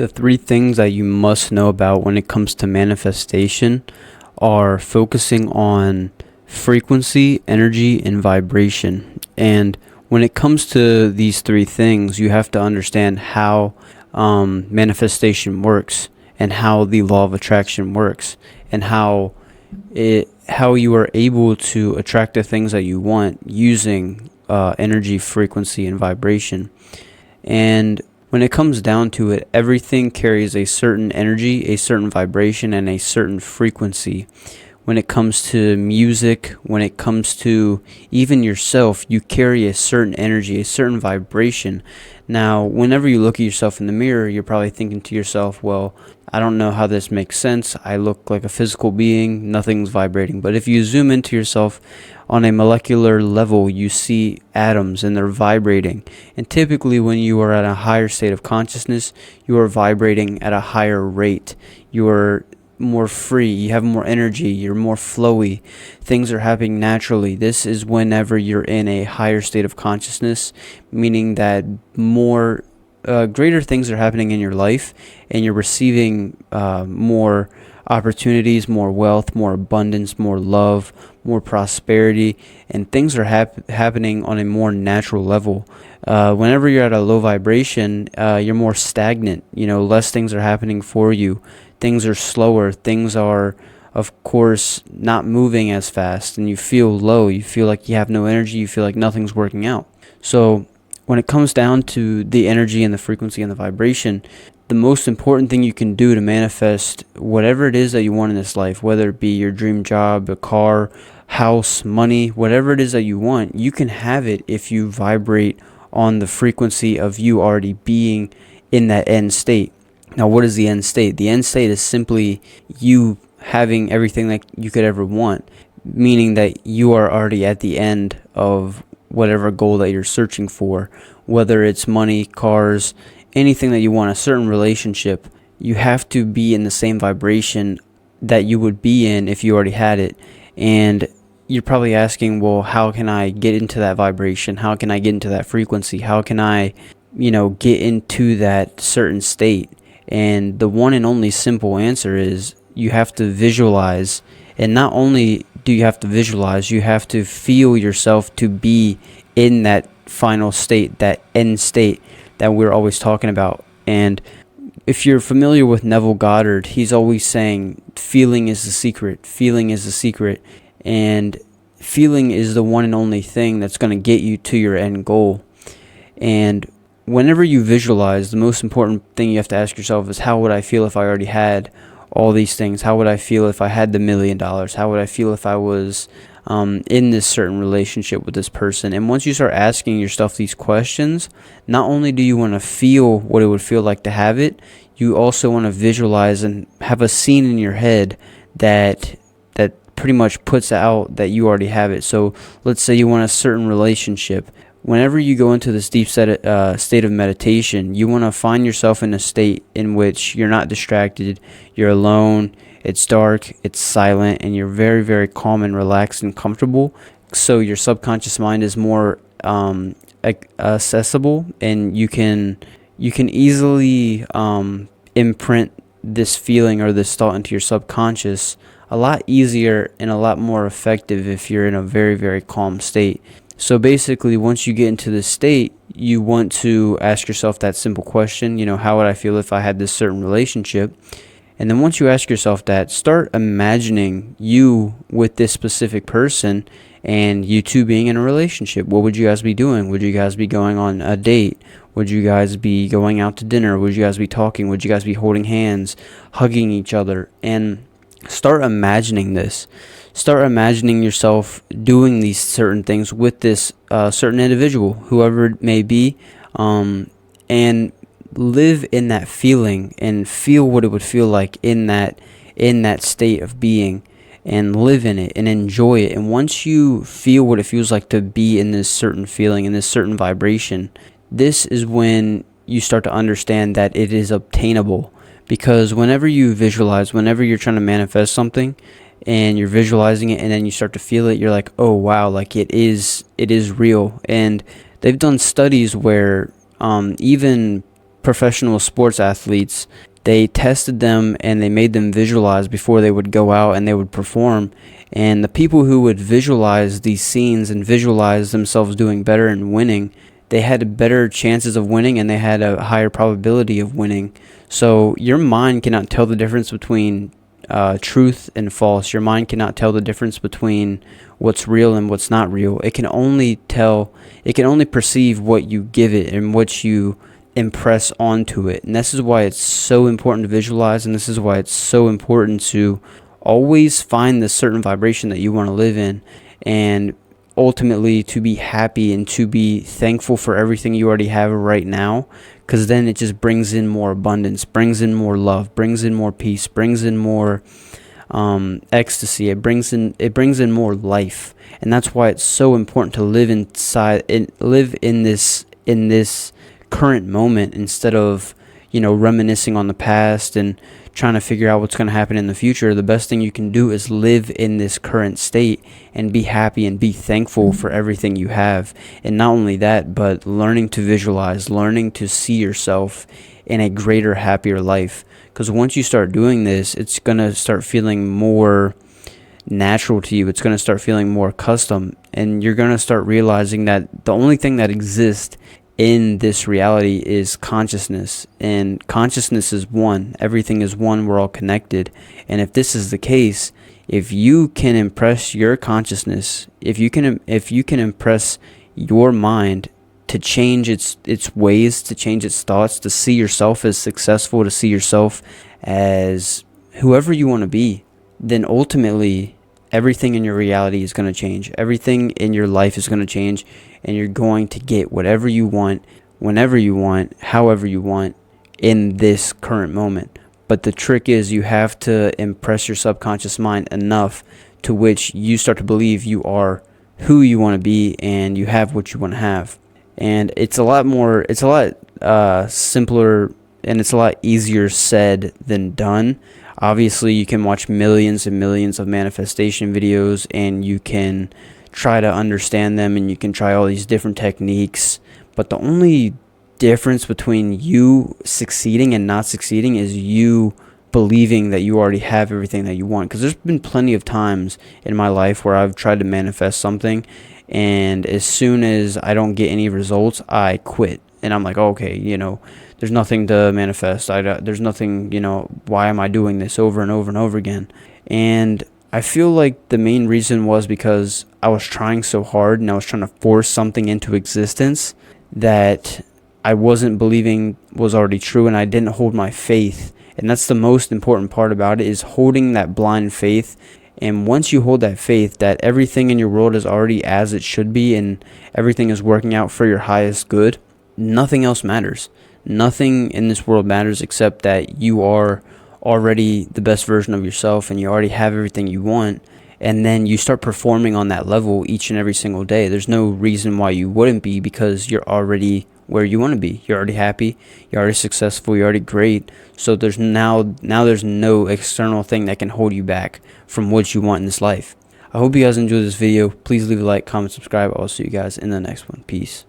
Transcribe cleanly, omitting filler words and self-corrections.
The three things that you must know about when it comes to manifestation are focusing on frequency, energy, and vibration. And when it comes to these three things, you have to understand how manifestation works, and how the law of attraction works, and how you are able to attract the things that you want using energy, frequency, and vibration. And when it comes down to it, everything carries a certain energy, a certain vibration, and a certain frequency. When it comes to music, when it comes to even yourself, you carry a certain energy, a certain vibration. Now, whenever you look at yourself in the mirror, you're probably thinking to yourself, well, I don't know how this makes sense. I look like a physical being, nothing's vibrating. But if you zoom into yourself on a molecular level, you see atoms and they're vibrating. And typically when you are at a higher state of consciousness, you are vibrating at a higher rate. You are more free, you have more energy, you're more flowy, things are happening naturally. This is whenever you're in a higher state of consciousness, meaning that more greater things are happening in your life, and you're receiving more opportunities, more wealth, more abundance, more love, more prosperity, and things are happening on a more natural level. Whenever you're at a low vibration, you're more stagnant, less things are happening for you. Things are slower, things are, of course, not moving as fast, and you feel low, you feel like you have no energy, you feel like nothing's working out. So when it comes down to the energy and the frequency and the vibration, the most important thing you can do to manifest whatever it is that you want in this life, whether it be your dream job, a car, house, money, whatever it is that you want, you can have it if you vibrate on the frequency of you already being in that end state. Now, what is the end state? The end state is simply you having everything that you could ever want, meaning that you are already at the end of whatever goal that you're searching for, whether it's money, cars, anything that you want, a certain relationship. You have to be in the same vibration that you would be in if you already had it. And you're probably asking, well, how can I get into that vibration? How can I get into that frequency? How can I, get into that certain state? And the one and only simple answer is you have to visualize. And not only do you have to visualize, you have to feel yourself to be in that final state, that end state that we're always talking about. And if you're familiar with Neville Goddard, he's always saying feeling is the secret. Feeling is the secret. And feeling is the one and only thing that's going to get you to your end goal. And whenever you visualize, the most important thing you have to ask yourself is, how would I feel if I already had all these things? How would I feel if I had the $1 million? How would I feel if I was in this certain relationship with this person? And once you start asking yourself these questions, not only do you want to feel what it would feel like to have it, you also want to visualize and have a scene in your head that pretty much puts out that you already have it. So let's say you want a certain relationship. Whenever you go into this deep state of meditation, you want to find yourself in a state in which you're not distracted, you're alone, it's dark, it's silent, and you're very, very calm and relaxed and comfortable. So your subconscious mind is more accessible, and you can easily imprint this feeling or this thought into your subconscious a lot easier and a lot more effective if you're in a very, very calm state. So basically, once you get into this state, you want to ask yourself that simple question, how would I feel if I had this certain relationship? And then once you ask yourself that, start imagining you with this specific person and you two being in a relationship. What would you guys be doing? Would you guys be going on a date? Would you guys be going out to dinner? Would you guys be talking? Would you guys be holding hands, hugging each other? And start imagining this. Start imagining yourself doing these certain things with this certain individual, whoever it may be, and live in that feeling and feel what it would feel like in that state of being, and live in it and enjoy it. And once you feel what it feels like to be in this certain feeling, in this certain vibration, this is when you start to understand that it is obtainable. Because whenever you visualize, whenever you're trying to manifest something and you're visualizing it and then you start to feel it, you're like, oh wow, like it is real. And they've done studies where even professional sports athletes, they tested them and they made them visualize before they would go out and they would perform. And the people who would visualize these scenes and visualize themselves doing better and winning, they had better chances of winning and they had a higher probability of winning. So your mind cannot tell the difference between truth and false. Your mind cannot tell the difference between what's real and what's not real. It can only perceive what you give it and what you impress onto it. And this is why it's so important to visualize, and this is why it's so important to always find the certain vibration that you want to live in, and ultimately to be happy and to be thankful for everything you already have right now, because then it just brings in more abundance, brings in more love, brings in more peace, brings in more ecstasy. It brings in more life. And that's why it's so important to live in this current moment, instead of reminiscing on the past and trying to figure out what's going to happen in the future. The best thing you can do is live in this current state and be happy and be thankful for everything you have. And not only that, but learning to visualize, learning to see yourself in a greater, happier life. Because once you start doing this, it's going to start feeling more natural to you. It's going to start feeling more custom, and you're going to start realizing that the only thing that exists in this reality is consciousness, and consciousness is one. Everything is one. We're all connected. And if this is the case, if you can impress your consciousness, if you can impress your mind to change its ways, to change its thoughts, to see yourself as successful, to see yourself as whoever you want to be, then ultimately everything in your reality is going to change. Everything in your life is going to change, and you're going to get whatever you want, whenever you want, however you want in this current moment. But the trick is you have to impress your subconscious mind enough to which you start to believe you are who you want to be and you have what you want to have. And it's a lot simpler, and it's a lot easier said than done. Obviously, you can watch millions and millions of manifestation videos, and you can try to understand them, and you can try all these different techniques. But the only difference between you succeeding and not succeeding is you believing that you already have everything that you want. Because there's been plenty of times in my life where I've tried to manifest something, and as soon as I don't get any results, I quit. And I'm like, okay, there's nothing to manifest. There's nothing, why am I doing this over and over and over again? And I feel like the main reason was because I was trying so hard and I was trying to force something into existence that I wasn't believing was already true, and I didn't hold my faith. And that's the most important part about it, is holding that blind faith. And once you hold that faith that everything in your world is already as it should be and everything is working out for your highest good, nothing else matters. Nothing in this world matters except that you are already the best version of yourself and you already have everything you want. And then you start performing on that level each and every single day. There's no reason why you wouldn't be, because you're already where you want to be. You're already happy. You're already successful. You're already great. So there's now there's no external thing that can hold you back from what you want in this life. I hope you guys enjoyed this video. Please leave a like, comment, subscribe. I'll see you guys in the next one. Peace.